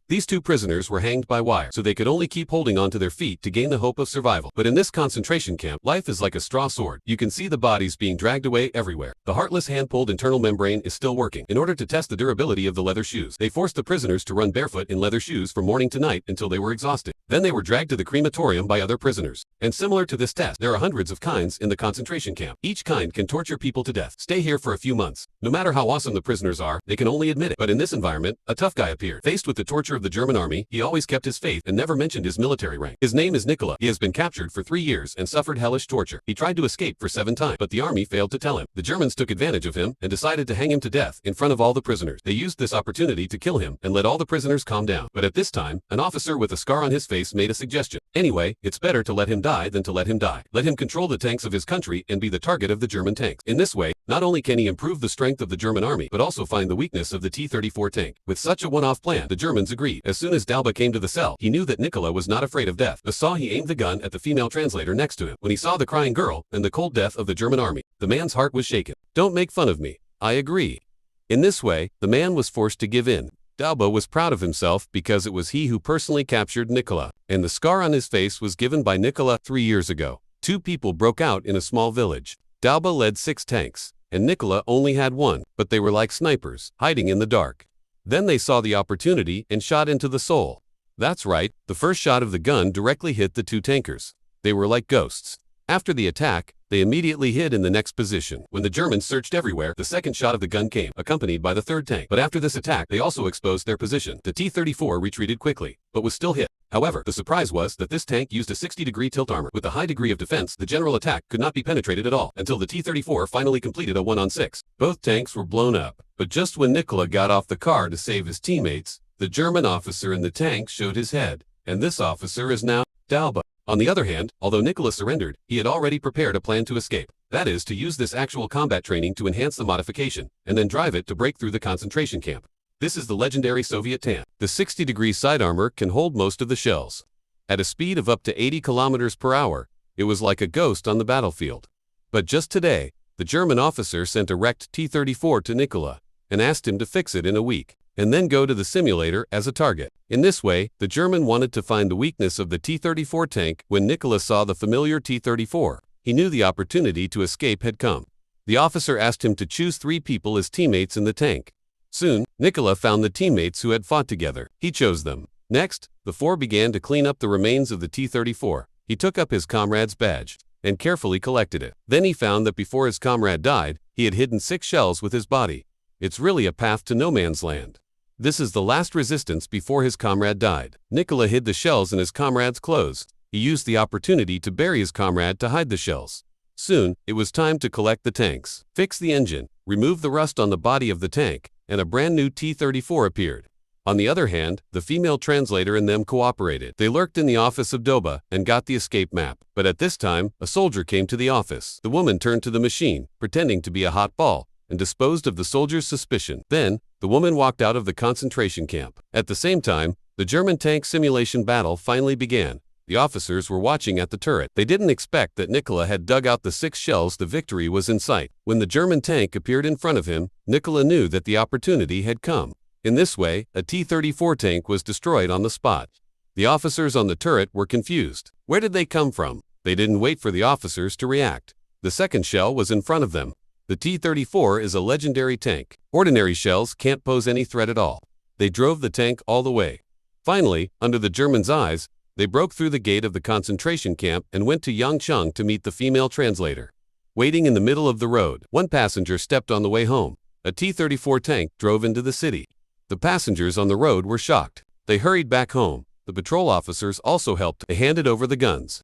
These two prisoners were hanged by wire, so they could only keep holding on to their feet to gain the hope of survival. But in this concentration camp, life is like a straw sword. You can see the bodies being dragged away everywhere. The heartless hand-pulled internal membrane is still working. In order to test the durability of the leather shoes, they forced the prisoners to run barefoot in leather shoes from morning to night until they were exhausted. Then they were dragged to the crematorium by other prisoners. And similar to this test, there are hundreds of kinds in the concentration camp. Each kind can torture people to death. Stay here for a few months. No matter how awesome the prisoners are, they can only admit it. But in this environment, a tough guy appeared. Faced with the torture of the German army, he always kept his faith and never mentioned his military rank. His name is Nikola. He has been captured for 3 years and suffered hellish torture. He tried to escape for 7 times, but the army failed to tell him. The Germans took advantage of him and decided to hang him to death in front of all the prisoners. They used this opportunity to kill him and let all the prisoners calm down. But at this time, an officer with a scar on his face made a suggestion. Anyway, it's better to let him die than to let him die. Let him control the tanks of his country and be the target of the German tanks. In this way, not only can he improve the strength of the German army, but also find the weakness of the T-34 tank. With such a one-off plan, the Germans agreed. As soon as Dalba came to the cell, he knew that Nikola was not afraid of death. He aimed the gun at the female translator next to him. When he saw the crying girl and the cold death of the German army, the man's heart was shaken. Don't make fun of me. I agree. In this way, the man was forced to give in. Dalba was proud of himself because it was he who personally captured Nikola, and the scar on his face was given by Nikola 3 years ago. 2 people broke out in a small village. Dalba led 6 tanks, and Nikola only had 1, but they were like snipers, hiding in the dark. Then they saw the opportunity and shot into the soul. That's right, the first shot of the gun directly hit the 2 tankers. They were like ghosts. After the attack, they immediately hid in the next position. When the Germans searched everywhere, the second shot of the gun came, accompanied by the 3rd tank. But after this attack, they also exposed their position. The T-34 retreated quickly, but was still hit. However, the surprise was that this tank used a 60-degree tilt armor. With a high degree of defense, the general attack could not be penetrated at all, until the T-34 finally completed a 1-on-6. Both tanks were blown up. But just when Nikola got off the car to save his teammates, the German officer in the tank showed his head. And this officer is now Dalba. On the other hand, although Nikola surrendered, he had already prepared a plan to escape. That is, to use this actual combat training to enhance the modification, and then drive it to break through the concentration camp. This is the legendary Soviet tank. The 60-degree side armor can hold most of the shells. At a speed of up to 80 kilometers per hour, it was like a ghost on the battlefield. But just today, the German officer sent a wrecked T-34 to Nikola, and asked him to fix it in a week, and then go to the simulator as a target. In this way, the German wanted to find the weakness of the T-34 tank. When Nikola saw the familiar T-34, he knew the opportunity to escape had come. The officer asked him to choose 3 people as teammates in the tank. Soon, Nikola found the teammates who had fought together. He chose them. Next, the 4 began to clean up the remains of the T-34. He took up his comrade's badge and carefully collected it. Then he found that before his comrade died, he had hidden 6 shells with his body. It's really a path to no man's land. This is the last resistance before his comrade died. Nikola hid the shells in his comrade's clothes. He used the opportunity to bury his comrade to hide the shells. Soon, it was time to collect the tanks, fix the engine, remove the rust on the body of the tank, and a brand new T-34 appeared. On the other hand, the female translator and them cooperated. They lurked in the office of Doba and got the escape map. But at this time, a soldier came to the office. The woman turned to the machine, pretending to be a hot ball, and disposed of the soldier's suspicion. Then, the woman walked out of the concentration camp. At the same time, the German tank simulation battle finally began. The officers were watching at the turret. They didn't expect that Nikola had dug out the 6 shells. The victory was in sight. When the German tank appeared in front of him, Nikola knew that the opportunity had come. In this way, a T-34 tank was destroyed on the spot. The officers on the turret were confused. Where did they come from? They didn't wait for the officers to react. The second shell was in front of them. The T-34 is a legendary tank. Ordinary shells can't pose any threat at all. They drove the tank all the way. Finally, under the Germans' eyes, they broke through the gate of the concentration camp and went to Yangcheng to meet the female translator. Waiting in the middle of the road, one passenger stepped on the way home. A T-34 tank drove into the city. The passengers on the road were shocked. They hurried back home. The patrol officers also helped. They handed over the guns.